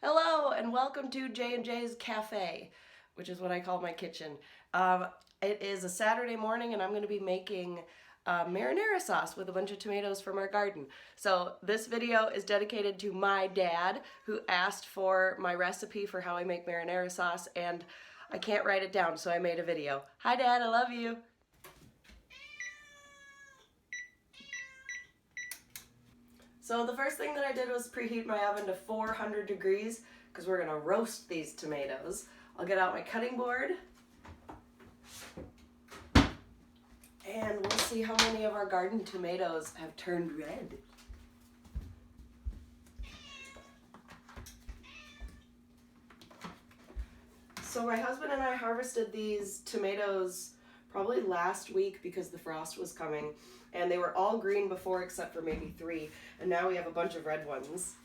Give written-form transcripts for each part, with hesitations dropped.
Hello and welcome to J&J's Cafe, which is what I call my kitchen. It is a Saturday morning and I'm going to be making marinara sauce with a bunch of tomatoes from our garden. So this video is dedicated to my dad, who asked for my recipe for how I make marinara sauce, and I can't write it down, so I made a video. Hi Dad, I love you. So the first thing that I did was preheat my oven to 400 degrees because we're gonna roast these tomatoes. I'll get out my cutting board and we'll see how many of our garden tomatoes have turned red. So my husband and I harvested these tomatoes probably last week because the frost was coming, and they were all green before except for maybe 3, and now we have a bunch of red ones.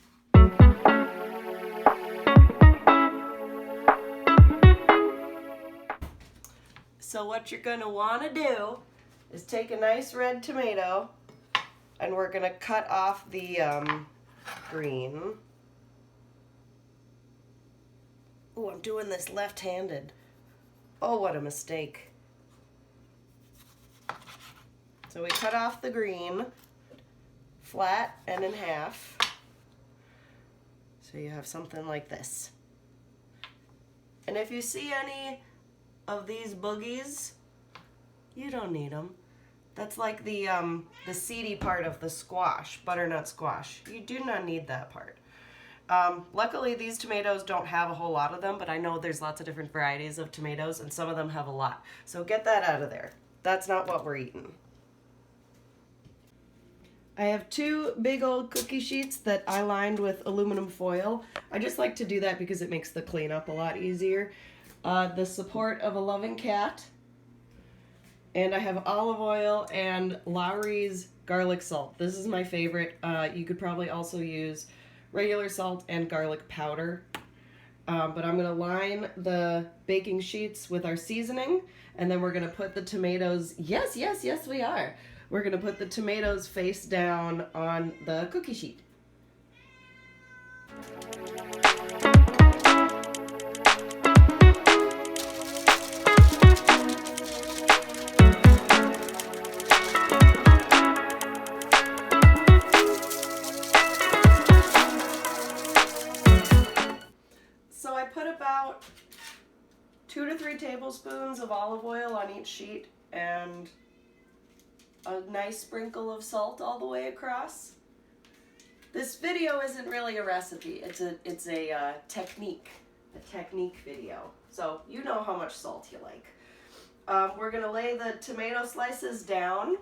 So what you're going to want to do is take a nice red tomato, and we're going to cut off the green. Oh, I'm doing this left-handed. Oh, what a mistake. So we cut off the green, flat and in half. So you have something like this. And if you see any of these boogies, you don't need them. That's like the seedy part of the squash, butternut squash. You do not need that part. Luckily, these tomatoes don't have a whole lot of them, but I know there's lots of different varieties of tomatoes, and some of them have a lot. So get that out of there. That's not what we're eating. I have 2 big old cookie sheets that I lined with aluminum foil. I just like to do that because it makes the cleanup a lot easier. The support of a loving cat. And I have olive oil and Lowry's garlic salt. This is my favorite. You could probably also use regular salt and garlic powder. But I'm going to line the baking sheets with our seasoning, and then we're going to put the tomatoes, yes we are. We're going to put the tomatoes face down on the cookie sheet. So I put about 2 to 3 tablespoons of olive oil on each sheet and a nice sprinkle of salt all the way across. This video isn't really a recipe, it's a technique video. So you know how much salt you like. We're gonna lay the tomato slices down,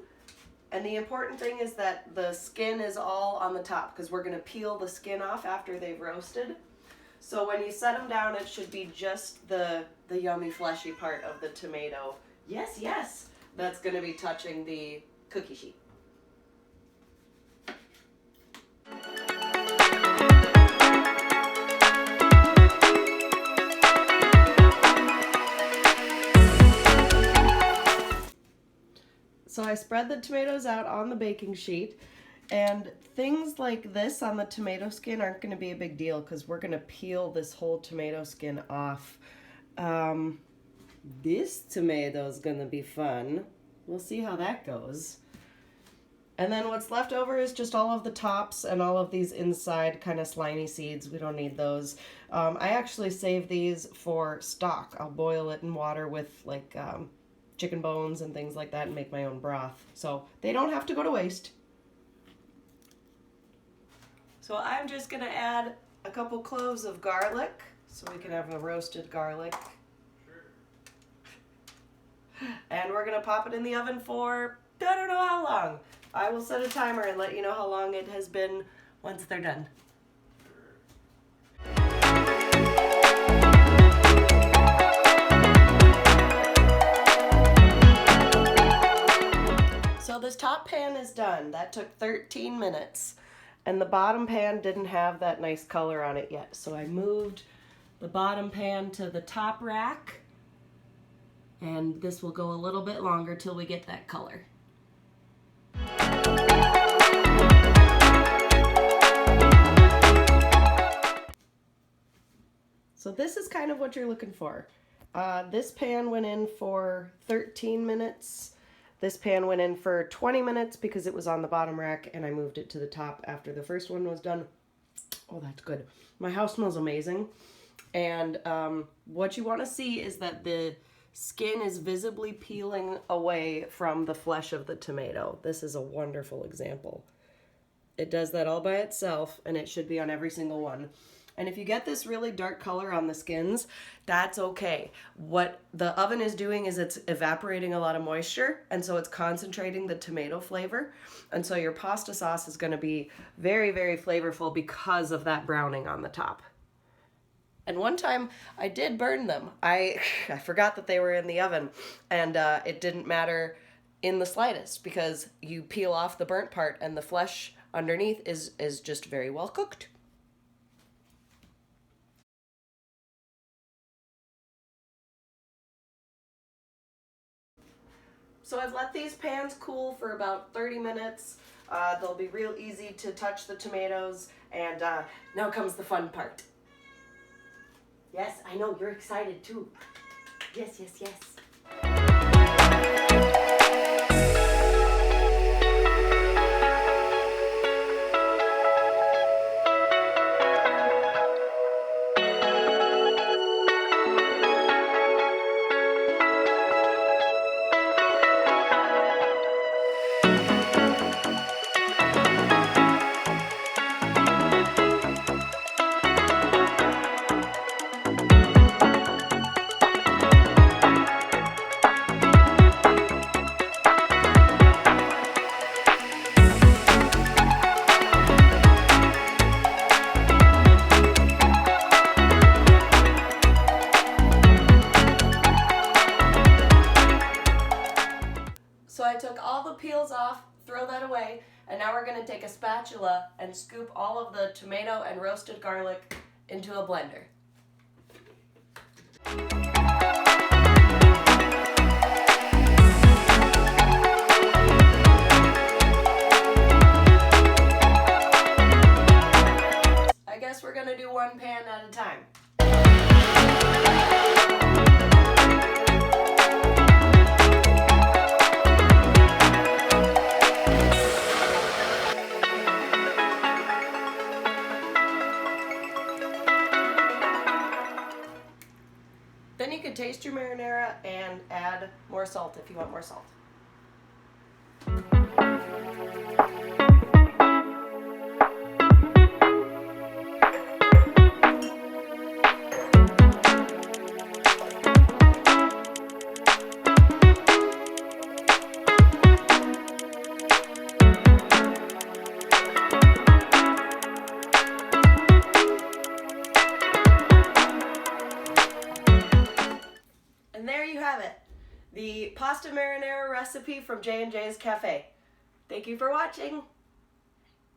and the important thing is that the skin is all on the top because we're gonna peel the skin off after they've roasted. So when you set them down, it should be just the yummy fleshy part of the tomato. Yes, that's gonna be touching the cookie sheet. So I spread the tomatoes out on the baking sheet, and things like this on the tomato skin aren't going to be a big deal because we're going to peel this whole tomato skin off. This tomato is going to be fun. We'll see how that goes. And then what's left over is just all of the tops and all of these inside kind of slimy seeds. We don't need those. I actually save these for stock. I'll boil it in water with like chicken bones and things like that and make my own broth. So they don't have to go to waste. So I'm just going to add a couple cloves of garlic so we can have a roasted garlic. And we're going to pop it in the oven for, I don't know how long. I will set a timer and let you know how long it has been once they're done. So this top pan is done. That took 13 minutes. And the bottom pan didn't have that nice color on it yet. So I moved the bottom pan to the top rack. And this will go a little bit longer till we get that color. So this is kind of what you're looking for. This pan went in for 13 minutes. This pan went in for 20 minutes because it was on the bottom rack and I moved it to the top after the first one was done. Oh, that's good. My house smells amazing. And what you want to see is that the skin is visibly peeling away from the flesh of the tomato. This is a wonderful example. It does that all by itself, and it should be on every single one. And if you get this really dark color on the skins, that's okay. What the oven is doing is it's evaporating a lot of moisture, and so it's concentrating the tomato flavor. And so your pasta sauce is going to be very, very flavorful because of that browning on the top. And one time I did burn them. I forgot that they were in the oven, and it didn't matter in the slightest because you peel off the burnt part and the flesh underneath is just very well cooked. So I've let these pans cool for about 30 minutes. They'll be real easy to touch the tomatoes, and now comes the fun part. Yes, I know, you're excited too. Yes, yes, yes. So I took all the peels off, throw that away, and now we're going to take a spatula and scoop all of the tomato and roasted garlic into a blender. I guess we're going to do one pan at a time. Then you could taste your marinara and add more salt if you want more salt. And there you have it, the pasta marinara recipe from J&J's Cafe. Thank you for watching.